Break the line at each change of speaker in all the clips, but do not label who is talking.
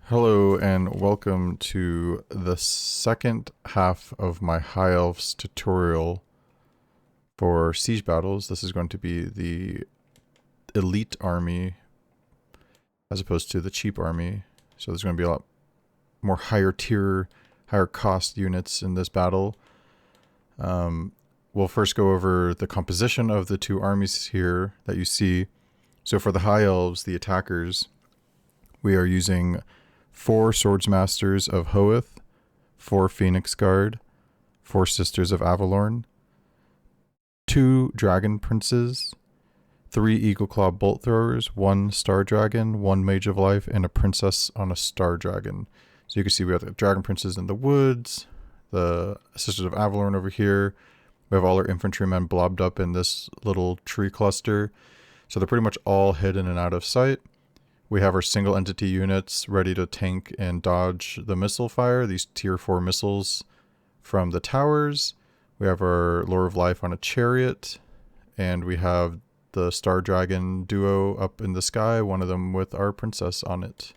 Hello and welcome to the second half of my High Elves tutorial for siege battles. This is going to be the elite army as opposed to the cheap army. So there's going to be a lot more higher tier, higher cost units in this battle. We'll first go over the composition of the two armies here that you see. So for the High Elves, the attackers, we are using 4 Swordsmasters of Hoeth, 4 Phoenix Guard, 4 Sisters of Avalorn, 2 Dragon Princes, 3 Eagleclaw Bolt Throwers, 1 Star Dragon, 1 Mage of Life, and a Princess on a Star Dragon. So you can see we have the Dragon Princes in the woods, the Sisters of Avalorn over here. We have all our infantrymen blobbed up in this little tree cluster. So they're pretty much all hidden and out of sight. We have our single entity units ready to tank and dodge the missile fire, these tier 4 missiles from the towers. We have our Lore of Life on a chariot, and we have the Star Dragon duo up in the sky, one of them with our princess on it.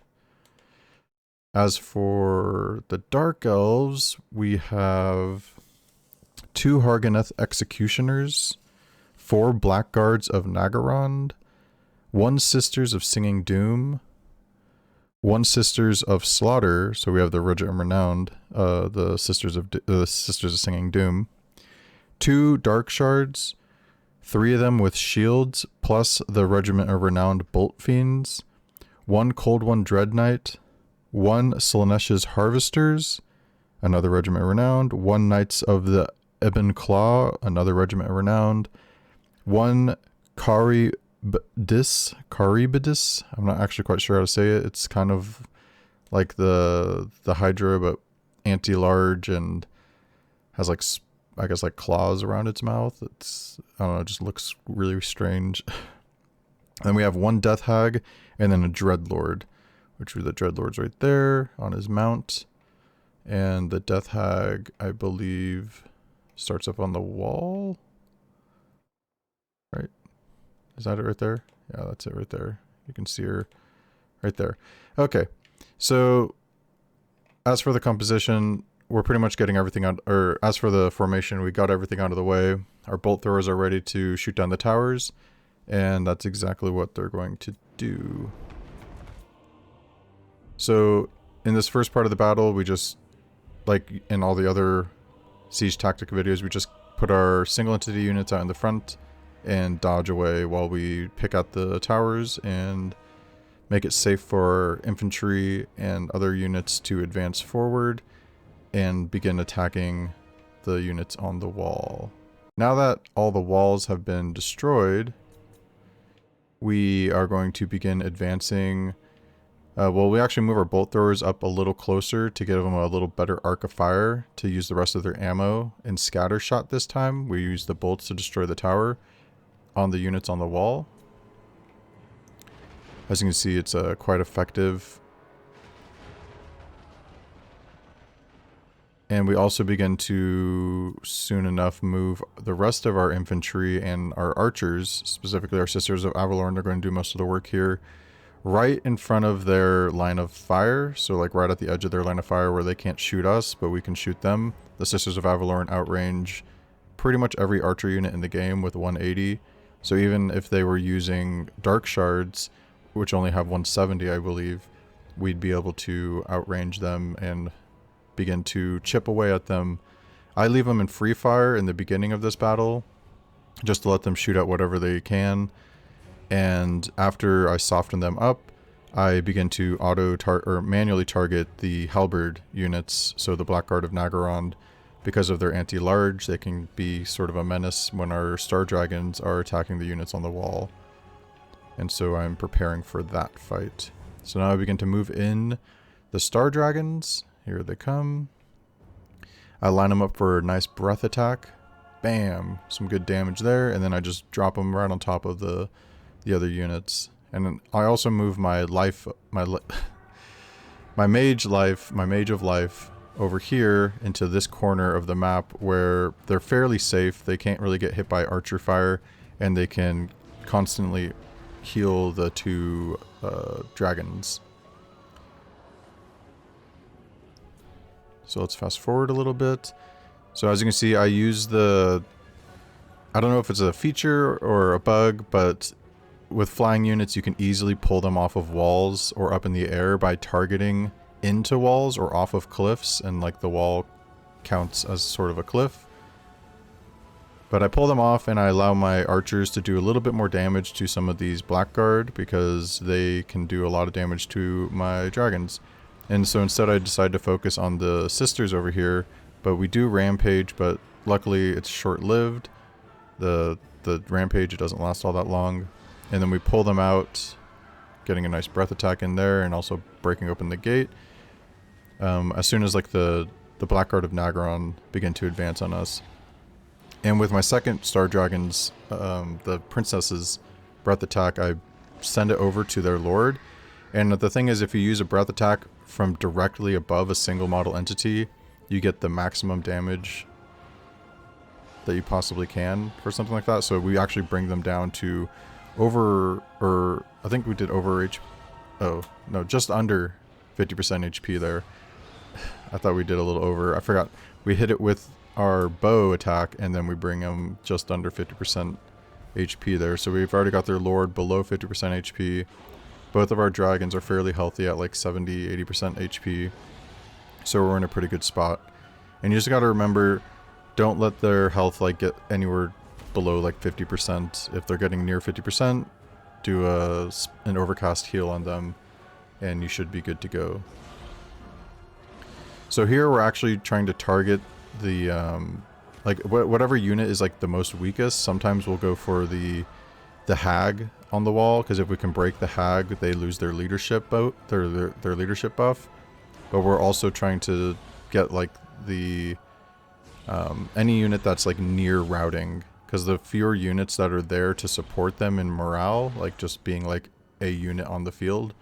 As for the Dark Elves, we have 2 Harganeth Executioners, 4 Blackguards of Nagarond, 1 Sisters of Singing Doom, 1 Sisters of Slaughter, so we have the Regiment Renowned, the Sisters of Singing Doom, 2 Dark Shards, 3 of them with shields, plus the Regiment of Renowned Bolt Fiends, 1 Cold One Dread Knight, 1 Slaanesh's Harvesters, another Regiment Renowned, 1 Knights of the Ebon Claw, another Regiment Renowned, 1 Caribidis. I'm not actually quite sure how to say it. It's kind of like the Hydra, but anti-large and has like, I guess, like claws around its mouth. I don't know, it just looks really strange. And we have 1 Death Hag and then a Dreadlord, which are the Dreadlord's right there on his mount. And the Death Hag, I believe, starts up on the wall. Right? Is that it right there? Yeah, that's it right there. You can see her right there. Okay, so as for the composition, we're pretty much getting everything out, or as for the formation, we got everything out of the way. Our bolt throwers are ready to shoot down the towers, and that's exactly what they're going to do. So in this first part of the battle, we just, like in all the other siege tactic videos, we just put our single entity units out in the front and dodge away while we pick out the towers and make it safe for infantry and other units to advance forward and begin attacking the units on the wall. Now that all the walls have been destroyed, we are going to begin advancing. Well, we actually move our bolt throwers up a little closer to give them a little better arc of fire to use the rest of their ammo. In scatter shot this time, we use the bolts to destroy the tower on the units on the wall. As you can see, it's quite effective. And we also begin to soon enough move the rest of our infantry and our archers, specifically our Sisters of Avalorn. They're going to do most of the work here, right in front of their line of fire. So like right at the edge of their line of fire where they can't shoot us, but we can shoot them. The Sisters of Avalorn outrange pretty much every archer unit in the game with 180. So even if they were using Dark Shards, which only have 170, I believe, we'd be able to outrange them and begin to chip away at them. I leave them in free fire in the beginning of this battle, just to let them shoot at whatever they can. And after I soften them up, I begin to manually target the halberd units, so the Blackguard of Nagarond. Because of their anti-large, they can be sort of a menace when our Star Dragons are attacking the units on the wall. And so I'm preparing for that fight. So now I begin to move in the Star Dragons. Here they come. I line them up for a nice breath attack. Bam! Some good damage there. And then I just drop them right on top of the other units. And then I also move my Mage of Life over here into this corner of the map where they're fairly safe. They can't really get hit by archer fire, and they can constantly heal the 2 dragons. So let's fast forward a little bit. So as you can see, I use the, I don't know if it's a feature or a bug, but with flying units, you can easily pull them off of walls or up in the air by targeting into walls or off of cliffs, and like the wall counts as sort of a cliff. But I pull them off and I allow my archers to do a little bit more damage to some of these blackguard because they can do a lot of damage to my dragons. And so instead I decide to focus on the sisters over here, but we do rampage, but luckily it's short-lived. The rampage, it doesn't last all that long. And then we pull them out, getting a nice breath attack in there and also breaking open the gate. As soon as like the Blackguard of Nagaron begin to advance on us. And with my second Star Dragons, the Princess's breath attack, I send it over to their lord. And the thing is, if you use a breath attack from directly above a single model entity, you get the maximum damage that you possibly can for something like that. So we actually bring them down to over, or I think we did over just under 50% HP there. I thought we did a little over. I forgot. We hit it with our bow attack, and then we bring them just under 50% HP there. So we've already got their lord below 50% HP. Both of our dragons are fairly healthy at like 70-80% HP. So we're in a pretty good spot. And you just got to remember, don't let their health like get anywhere below like 50%. If they're getting near 50%, do an overcast heal on them, and you should be good to go. So here we're actually trying to target the like whatever unit is like the most weakest. Sometimes we'll go for the hag on the wall, because if we can break the hag, they lose their leadership their leadership buff. But we're also trying to get like the any unit that's like near routing, because the fewer units that are there to support them in morale, like just being like a unit on the field,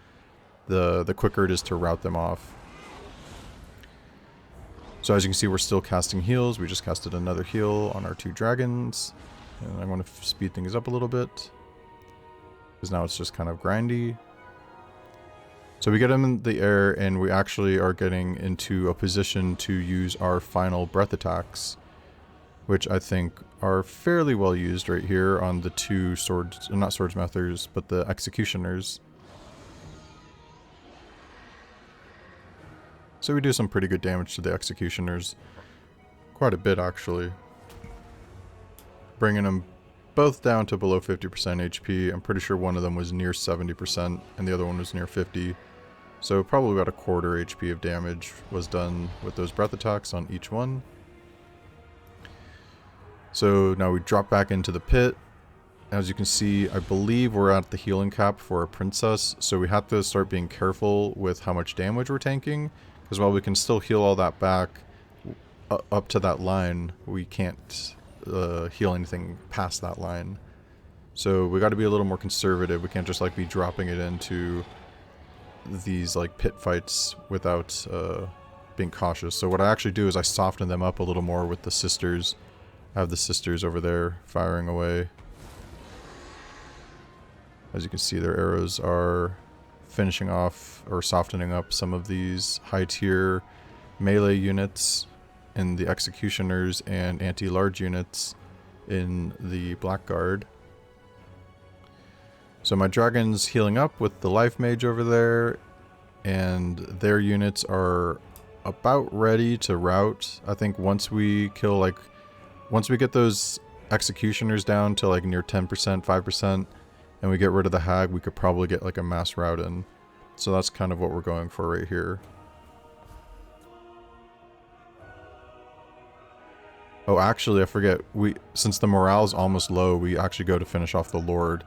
the quicker it is to rout them off. So as you can see, we're still casting heals. We just casted another heal on our two dragons. And I want to speed things up a little bit, because now it's just kind of grindy. So we get them in the air, and we actually are getting into a position to use our final breath attacks, which I think are fairly well used right here on the two swords, not swordsmithers, but the executioners. So we do some pretty good damage to the executioners. Quite a bit, actually. Bringing them both down to below 50% HP. I'm pretty sure one of them was near 70% and the other one was near 50. So probably about a quarter HP of damage was done with those breath attacks on each one. So now we drop back into the pit. As you can see, I believe we're at the healing cap for a princess. So we have to start being careful with how much damage we're tanking. Because while we can still heal all that back up to that line, we can't heal anything past that line. So we got to be a little more conservative. We can't just like be dropping it into these like pit fights without being cautious. So what I actually do is I soften them up a little more with the sisters. I have the sisters over there firing away. As you can see, their arrows are finishing off or softening up some of these high tier melee units in the executioners and anti-large units in the Blackguard. So my dragon's healing up with the life mage over there, and their units are about ready to rout. I think once we get those executioners down to like near 10%, 5%, and we get rid of the hag, we could probably get like a mass rout in. So that's kind of what we're going for right here. Oh, actually, I forget. Since the morale is almost low, we actually go to finish off the lord.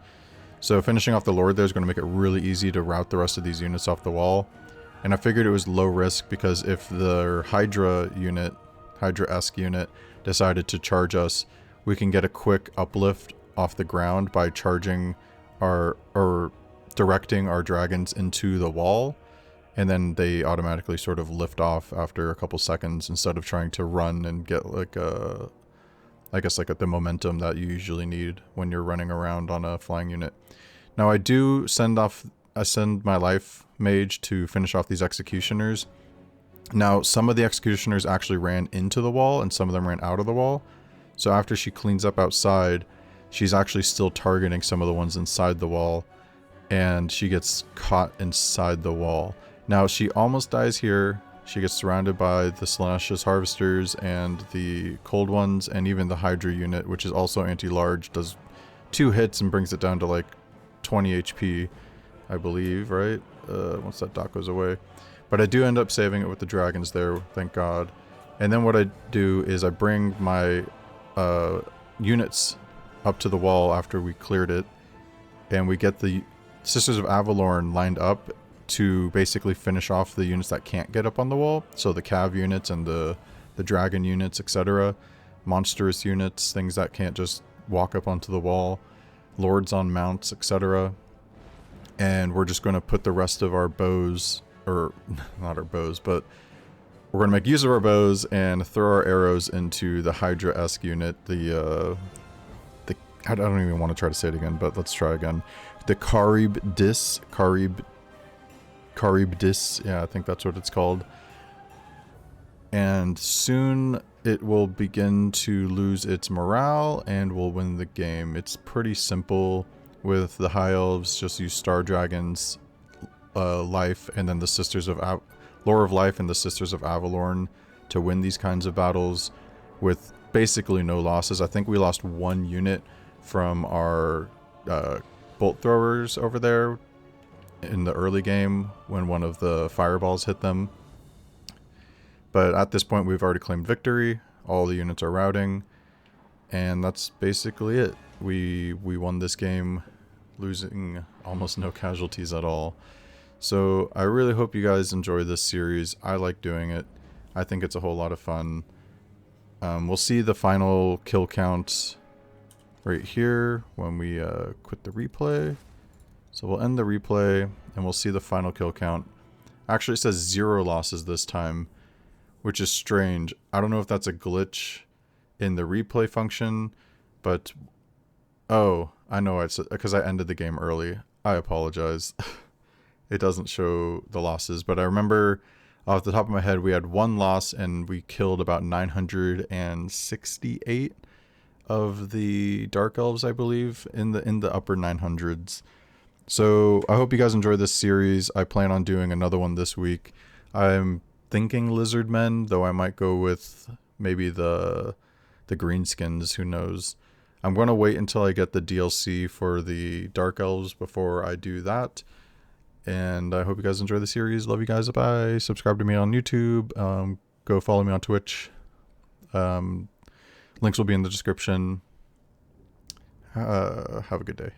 So finishing off the lord there is going to make it really easy to rout the rest of these units off the wall. And I figured it was low risk, because if the Hydra-esque unit decided to charge us, we can get a quick uplift off the ground by charging or directing our dragons into the wall, and then they automatically sort of lift off after a couple seconds instead of trying to run and get like the momentum that you usually need when you're running around on a flying unit. Now I do send my life mage to finish off these executioners, Now, some of the executioners actually ran into the wall and some of them ran out of the wall. So after she cleans up outside, she's actually still targeting some of the ones inside the wall, and she gets caught inside the wall. Now, she almost dies here. She gets surrounded by the Slaanesh Harvesters and the Cold Ones, and even the Hydra unit, which is also anti-large, does 2 hits and brings it down to like 20 HP, I believe, right? Once that dot goes away. But I do end up saving it with the dragons there, thank God. And then what I do is I bring my units up to the wall after we cleared it, and we get the Sisters of Avalorn lined up to basically finish off the units that can't get up on the wall. So the Cav units and the dragon units, etc. Monstrous units, things that can't just walk up onto the wall. Lords on mounts, etc. And we're just going to put the rest of our bows, or not our bows, but we're going to make use of our bows and throw our arrows into the Hydra-esque unit. I don't even want to try to say it again, but let's try again. The Charybdis, yeah, I think that's what it's called. And soon it will begin to lose its morale and we'll win the game. It's pretty simple with the High Elves. Just use Star Dragon's life and then the Sisters of Lore of Life and the Sisters of Avalorn to win these kinds of battles with basically no losses. I think we lost 1 unit from our bolt throwers over there in the early game when one of the fireballs hit them. But at this point we've already claimed victory. All the units are routing, and that's basically it. We won this game, losing almost no casualties at all. So I really hope you guys enjoy this series. I like doing it. I think it's a whole lot of fun. We'll see the final kill count right here when we quit the replay. So we'll end the replay and we'll see the final kill count. Actually, it says 0 losses this time, which is strange. I don't know if that's a glitch in the replay function, but oh, I know it's because I ended the game early. I apologize. It doesn't show the losses, but I remember off the top of my head we had 1 loss and we killed about 968 of the Dark Elves, I believe, in the upper 900s. So I hope you guys enjoy this series. I plan on doing another one this week. I'm thinking Lizardmen, though I might go with maybe the Greenskins, who knows. I'm going to wait until I get the DLC for the Dark Elves before I do that. And I hope you guys enjoy the series. Love you guys. Bye. Subscribe to me on YouTube. Go follow me on Twitch. Links will be in the description. Have a good day.